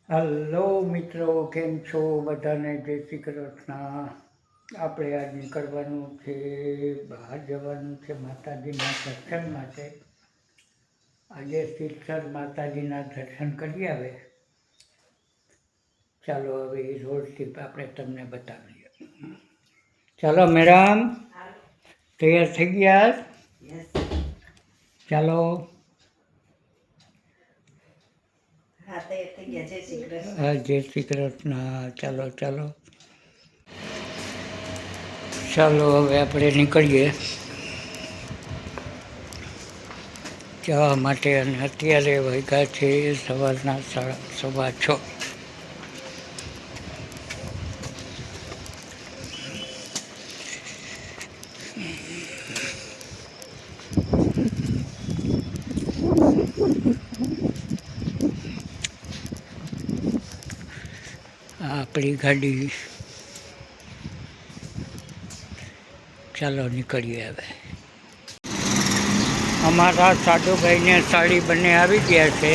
Hello મિત્રો, કેમ છો? બધાને જય શ્રી કૃષ્ણ. આપણે આજ નીકળવાનું છે, બહાર જવાનું છે માતાજીના દર્શન માટે. આજે સિદ્ધસર માતાજીના દર્શન કરી આવે. ચાલો હવે એ રોડથી આપણે તમને બતાવીએ. ચાલો મેડમ, તૈયાર થઈ ગયા? ચાલો. જય શ્રી કૃષ્ણ. ચાલો ચાલો ચાલો હવે આપણે નીકળીએ જવા માટે. અને અત્યારે વાગ્યા છે સવારના 6:15. આપણી ગાડી. ચાલો નીકળીએ હવે. અમારા સાધુભાઈને સાડી બંને આવી ગયા છે.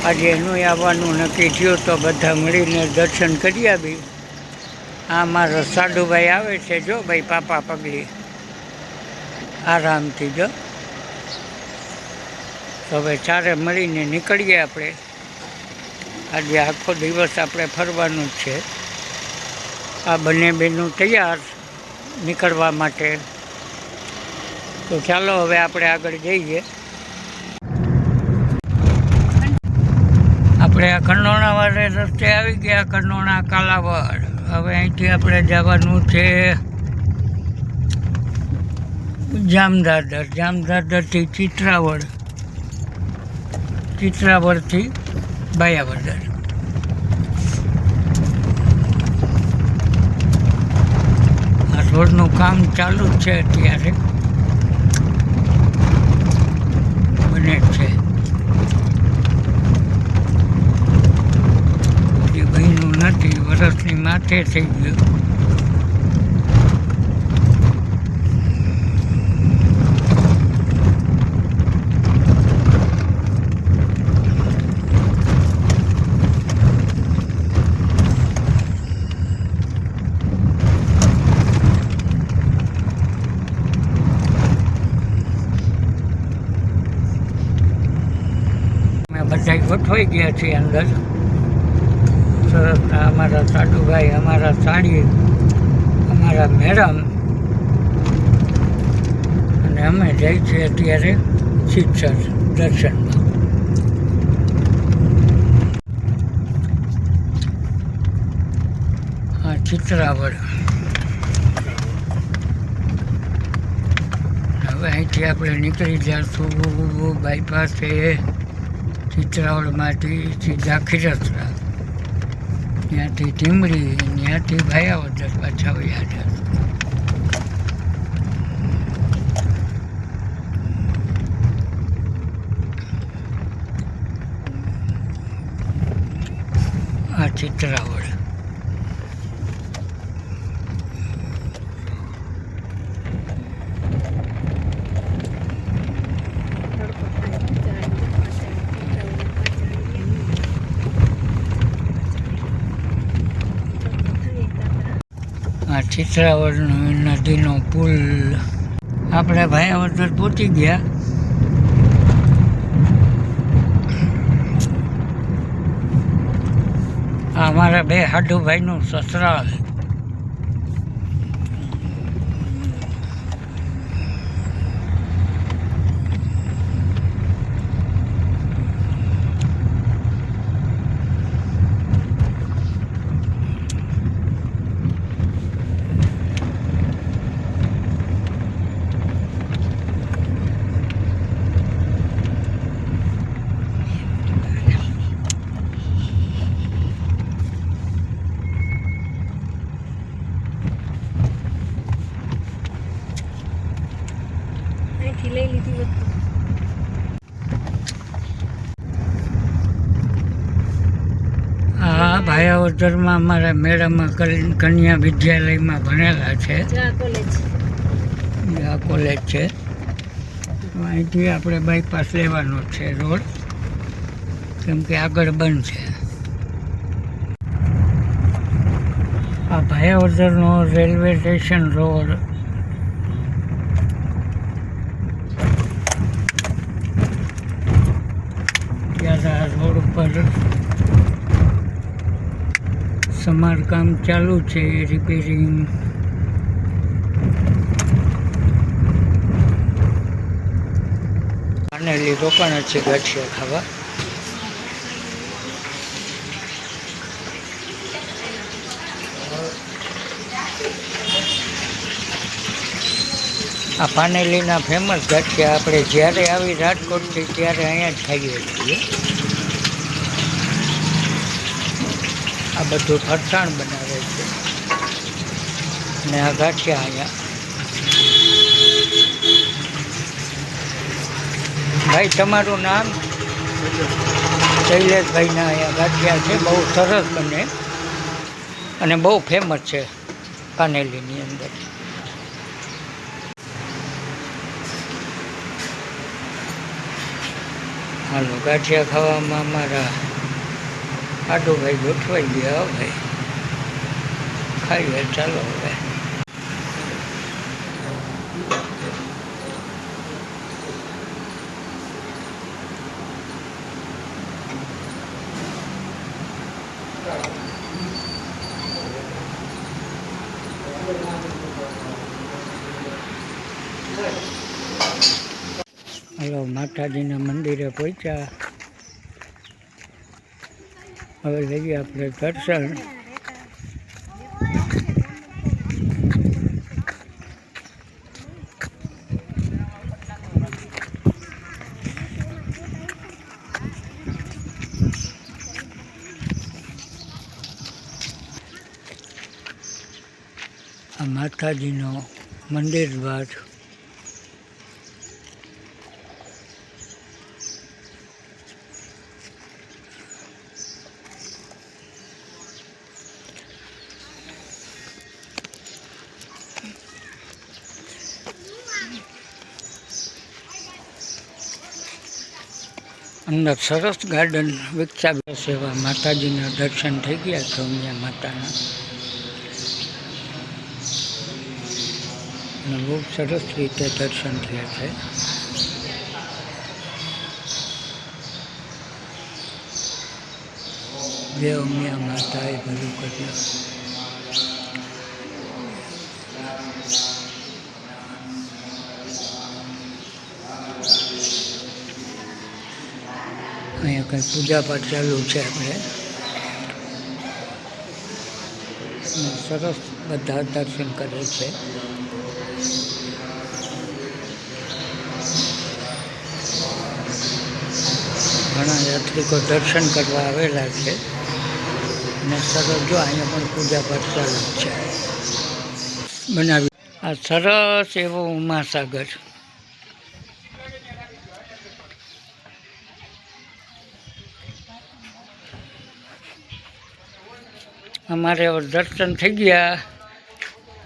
આજે એનું આવવાનું નક્કી થયું તો બધા મળીને દર્શન કરી આવી. આ મારો સાધુભાઈ આવે છે, જો ભાઈ પાપા પગલી આરામથી જો. હવે ચારે મળીને નીકળીએ આપણે. આજે આખો દિવસ આપણે ફરવાનું જ છે. આ બંને બહેનો તૈયાર નીકળવા માટે. તો ચાલો હવે આપણે આગળ જઈએ. આપણે આ કનોણાવાળે રસ્તે આવી ગયા, કનોણા કાલાવડ. હવે અહીંથી આપણે જવાનું છે જામદાદર. જામદાદરથી ચિત્રાવડ, ચિત્રાવડથી બાયાવદર. આ રોડનું કામ ચાલુ જ છે અત્યારે, બને છે. હજી બન્યું નથી, વરસની માથે થઈ ગયું. બધા ગોઠવાઈ ગયા છે અંદર. સરસ. અમારા સાધુભાઈ, અમારા સાડી, અમારા મેડમ અને અમે જઈએ છીએ અત્યારે સિદ્ધસર દર્શનમાં. હા, ચિત્રાવડ. હવે અહીંથી આપણે નીકળી જઈશું બાયપાસે ચિત્રાવડમાંથી સીધા ખીરસરા, ત્યાંથી ટીમડી, ત્યાંથી ભાયાવદર પાછા વયા જશે. આ ચિત્રાવડ. આ ચિત્રાવડ નદીનો પુલ. આપણે ભાયાવદર પહોંચી ગયા. અમારા બે હાડુભાઈનું સસરાલ. લઈ લીધી વસ્તુ. હા, ભાયાવદરમાં અમારા મેડમ કન્યા વિદ્યાલયમાં ભણેલા છે. આ કોલેજ છે. અહીંથી આપણે બાયપાસ લેવાનો છે રોડ, કેમ કે આગળ બંધ છે. આ ભાયાવદરનો રેલવે સ્ટેશન રોડ ત્યારે આ રોડ ઉપર સમારકામ ચાલુ છે, રિપેરિંગ. પાનેલી રોકાણ છે ગાંઠિયા ખાવા. આ પાનેલીના ફેમસ ગાંઠિયા આપણે જ્યારે આવી રાજકોટથી ત્યારે અહીંયા જ ખાઈએ છીએ. આ બધું ફરસાણ બનાવે છે અને આ ગાંઠિયા અહીંયા. ભાઈ તમારું નામ? શૈલેષભાઈના અહીંયા ગાંઠિયા છે, બહુ સરસ બને અને બહુ ફેમસ છે પાનેલીની અંદર. હાલો ગાંઠિયા ખાવામાં અમારા આડુભાઈ ગોઠવાઈ ગયા. ભાઈ ખાઈએ, ચાલો હવે. હલો માતાજીના મંદિરે પહોંચ્યા. હવે લઈએ આપણે દર્શન. આ માતાજીનો મંદિર દ્વાર. અંદર સરસ ગાર્ડન વિકસાવ્યા છે. એવા માતાજીના દર્શન થઈ ગયા છે ઉમિયા માતાના, અને બહુ સરસ રીતે દર્શન થયા છે. જે ઉમિયા માતાએ ભલું કર્યું. અહીંયા કંઈ પૂજાપાઠ ચાલુ છે. આપણે સરસ બધા દર્શન કરે છે. ઘણા યાત્રિકો દર્શન કરવા આવેલા છે અને સરસ જો અહીંયા પણ પૂજાપાઠ ચાલુ છે. બનાવી આ સરસ એવો ઉમાસાગર. અમારે દર્શન થઈ ગયા,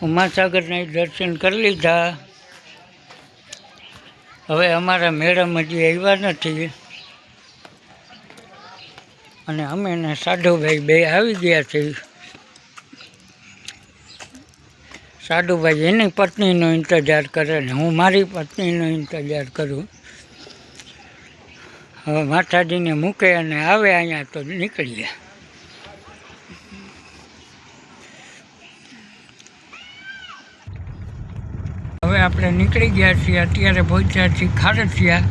ઉમાસાગરના દર્શન કરી લીધા. હવે અમારા મેડમ હજી આવ્યા નથી અને અમે ને સાધુભાઈ બે આવી ગયા છે. સાધુભાઈ એની પત્નીનો ઇંતજાર કરે ને હું મારી પત્નીનો ઇંતજાર કરું. હવે માતાજીને મૂકે અને આવે અહીંયા તો નીકળીએ. હવે આપણે નીકળી ગયા છીએ. અત્યારે પહોંચ્યા છીએ ખારસિયા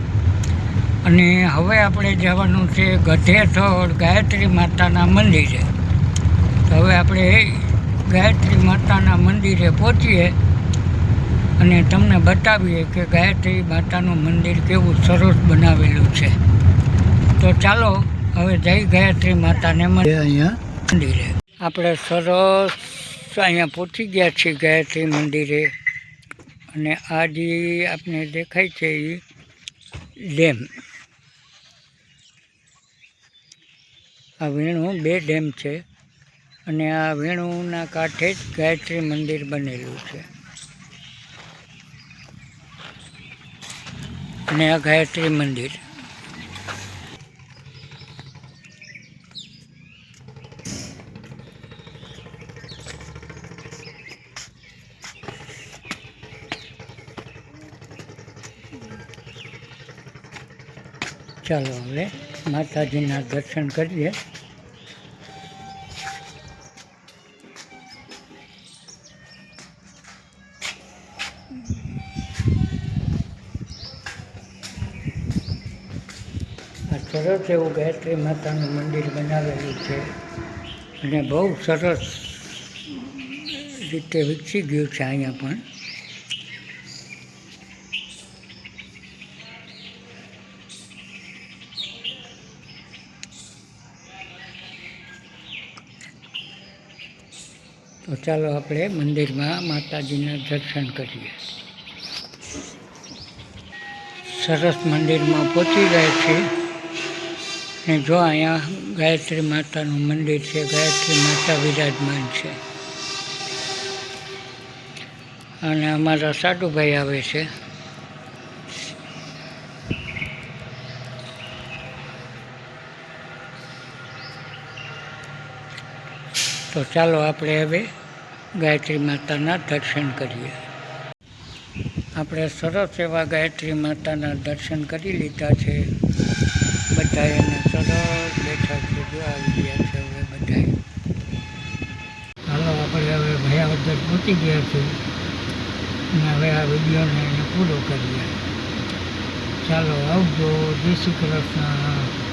અને હવે આપણે જવાનું છે ગધેથોડ ગાયત્રી માતાના મંદિરે. તો હવે આપણે ગાયત્રી માતાના મંદિરે પહોંચીએ અને તમને બતાવીએ કે ગાયત્રી માતાનું મંદિર કેવું સરસ બનાવેલું છે. તો ચાલો હવે જઈ ગાયત્રી માતાને અહીંયા મંદિરે. આપણે સરસ અહીંયા પહોંચી ગયા છીએ ગાયત્રી મંદિરે. અને આ જે આપને દેખાય છે એ ડેમ. આ વેણું 2 ડેમ છે અને આ વેણુના કાંઠે જ ગાયત્રી મંદિર બનેલું છે. અને આ ગાયત્રી મંદિર. ચાલો હવે માતાજીના દર્શન કરીએ. આ સરસ એવું ગાયત્રી માતાનું મંદિર બનાવેલું છે અને બહુ સરસ રીતે વિકસી ગયું છે અહીંયા પણ. તો ચાલો આપણે મંદિરમાં માતાજીના દર્શન કરીએ. સરસ મંદિરમાં પહોંચી ગયા છે ને જો અહીંયા ગાયત્રી માતાનું મંદિર છે. ગાયત્રી માતા વિરાજમાન છે અને અમારા સાધુભાઈ આવે છે. તો ચાલો આપણે હવે ગાયત્રી માતાના દર્શન કરીએ. આપણે સરસ એવા ગાયત્રી માતાના દર્શન કરી લીધા છે. બધા એને સરસ બેઠા છે. જો આવી ગયા છે હવે બધા. ચાલો આપણે હવે ભયાવદર પહોંચી ગયા છે અને હવે આ વિડીયોને એને પૂરો કરીએ. ચાલો આવજો. જય શ્રી કૃષ્ણ.